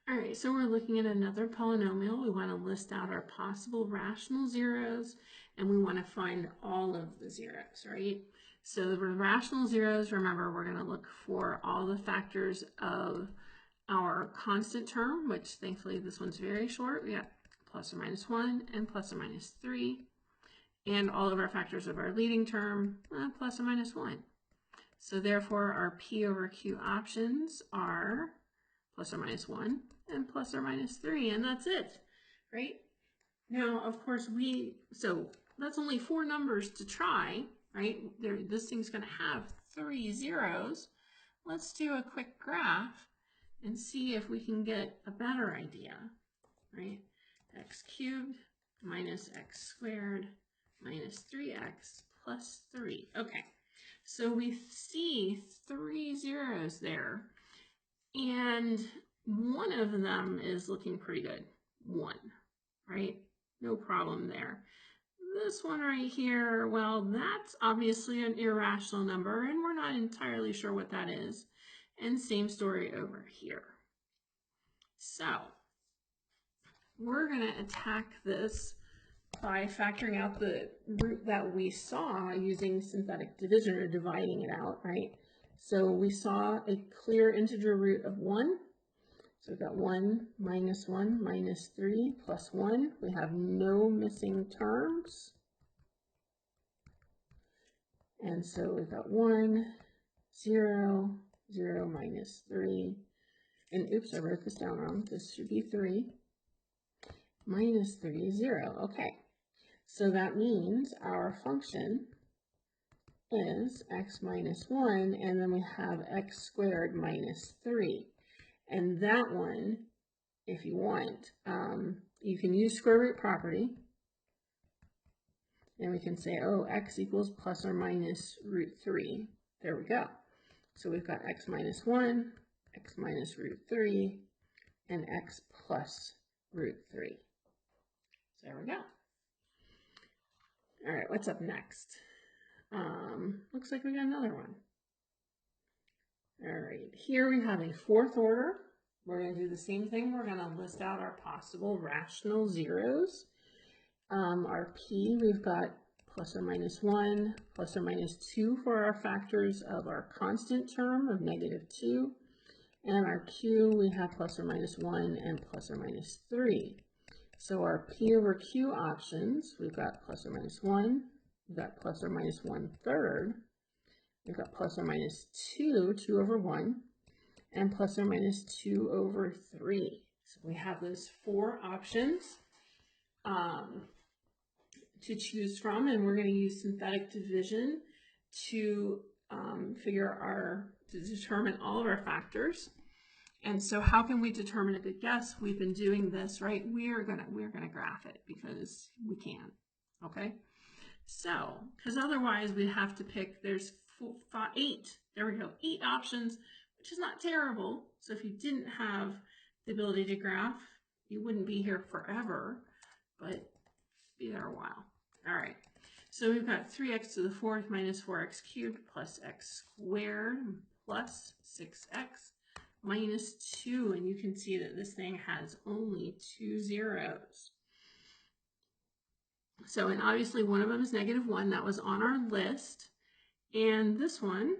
All right, so we're looking at another polynomial. We want to list out our possible rational zeros, and we want to find all of the zeros, right? So the rational zeros, remember, we're going to look for all the factors of our constant term, which thankfully this one's very short. We got plus or minus 1 and plus or minus 3, and all of our factors of our leading term, plus or minus 1. So therefore, our P over Q options are plus or minus 1 and plus or minus 3, and that's it, right? Now, of course, so that's only 4 numbers to try, right? This thing's going to have 3 zeros. Let's do a quick graph and see if we can get a better idea, right? X cubed minus x squared minus 3x plus 3. Okay, so we see 3 zeros there, and one of them is looking pretty good. 1, right? No problem there. This one right here, well, that's obviously an irrational number, and we're not entirely sure what that is. And same story over here. So we're going to attack this by factoring out the root that we saw using synthetic division, or dividing it out, right? So we saw a clear integer root of 1. So we've got 1 minus 1 minus 3 plus 1. We have no missing terms. And so we've got 1, 0, 0 minus 3. And oops, I wrote this down wrong. This should be 3. Minus 3 is 0. Okay. So that means our function is x minus 1, and then we have x squared minus 3. And that one, if you want, you can use square root property. And we can say, oh, x equals plus or minus root 3. There we go. So we've got x minus 1, x minus root 3, and x plus root 3. So there we go. All right, what's up next? Looks like we got another one. All right, here we have a 4th order. We're going to do the same thing. We're going to list out our possible rational zeros. Our P, we've got plus or minus 1, plus or minus 2 for our factors of our constant term of -2. And our Q, we have plus or minus 1 and plus or minus 3. So our P over Q options, we've got plus or minus 1, we've got plus or minus 1/3, we've got plus or minus 2, 2 over 1, and plus or minus 2 over 3. So we have those 4 options to choose from, and we're going to use synthetic division to determine all of our factors. And so how can we determine a good guess? We've been doing this, right? We're gonna graph it because we can, okay? So, because otherwise we'd have to pick, there's 8, there we go, 8 options, which is not terrible. So if you didn't have the ability to graph, you wouldn't be here forever, but be there a while. All right, so we've got 3x to the 4th minus 4x cubed plus x squared plus 6x minus 2, and you can see that this thing has only 2 zeros. So, and obviously one of them is -1, that was on our list, and this one,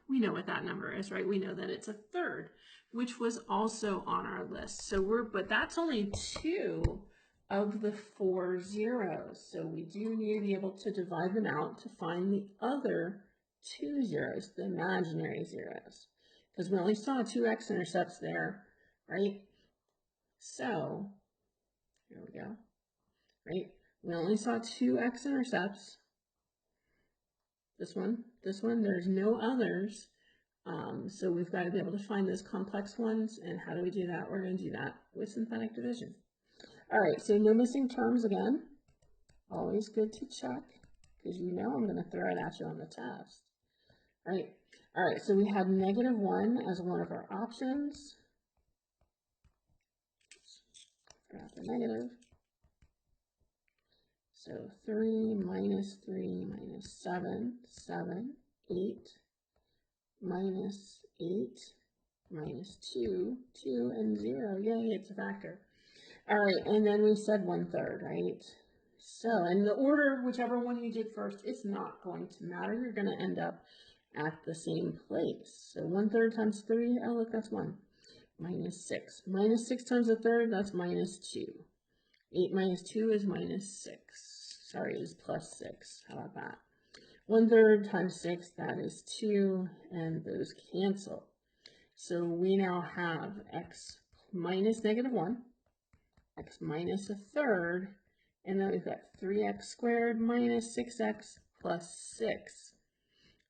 we know what that number is, right? We know that it's 1/3, which was also on our list. So but that's only 2 of the 4 zeros. So we do need to be able to divide them out to find the other 2 zeros, the imaginary zeros, because we only saw 2 x-intercepts there, right? So here we go, right? We only saw 2 x-intercepts. This one, there's no others. So we've got to be able to find those complex ones. And how do we do that? We're going to do that with synthetic division. All right, so no missing terms again. Always good to check, because you know I'm going to throw it at you on the test. All right, so we had -1 as one of our options. Graph the negative. So 3 minus 3 minus 7, 7, 8, minus 8, minus 2, 2, and 0. Yay, it's a factor. All right, and then we said 1/3, right? So, in the order, whichever one you did first, it's not going to matter. You're going to end up at the same place. So 1/3 times 3, oh look, that's 1. Minus 6. Minus 6 times a third, that's minus 2. 8 minus 2 is minus 6. Sorry, it is plus 6. How about that? 1/3 times 6, that is 2, and those cancel. So we now have x minus negative 1, x minus a third, and then we've got 3x squared minus 6x plus 6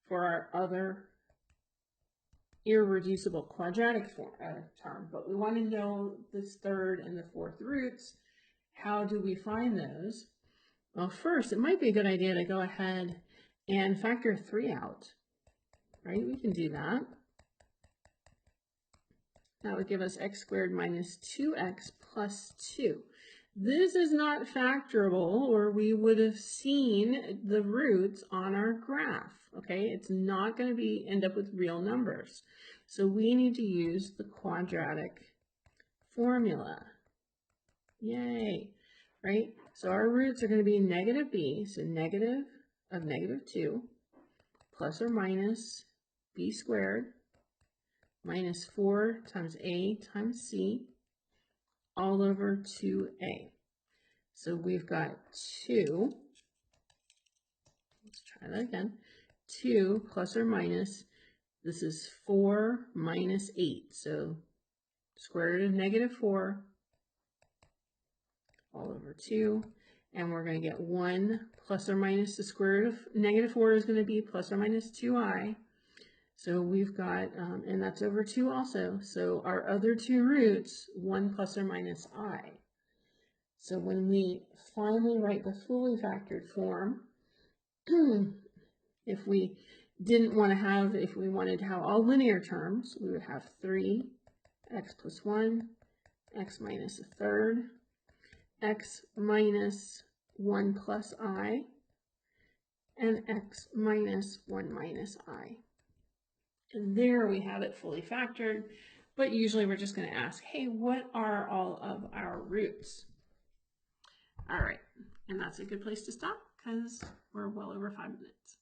for our other irreducible quadratic term. But we want to know this third and the fourth roots. How do we find those? Well, first, it might be a good idea to go ahead and factor 3 out, right? We can do that. That would give us x squared minus 2x plus 2. This is not factorable, or we would have seen the roots on our graph, okay? It's not going to end up with real numbers. So we need to use the quadratic formula. Yay, right? So our roots are going to be negative b, so negative of negative 2, plus or minus b squared, minus 4 times a times c, all over 2a. So we've got 2, let's try that again, 2 plus or minus, this is 4 minus 8, so square root of negative 4, all over 2, and we're going to get 1 plus or minus the square root of negative 4 is going to be plus or minus 2i. So we've got, and that's over 2 also. So our other two roots, 1 plus or minus I. So when we finally write the fully factored form, if we didn't want to have, if we wanted to have all linear terms, we would have 3, x plus 1, x minus a third, x minus 1 plus I, and x minus 1 minus I. And there we have it fully factored, but usually we're just going to ask, hey, what are all of our roots? All right, and that's a good place to stop because we're well over 5 minutes.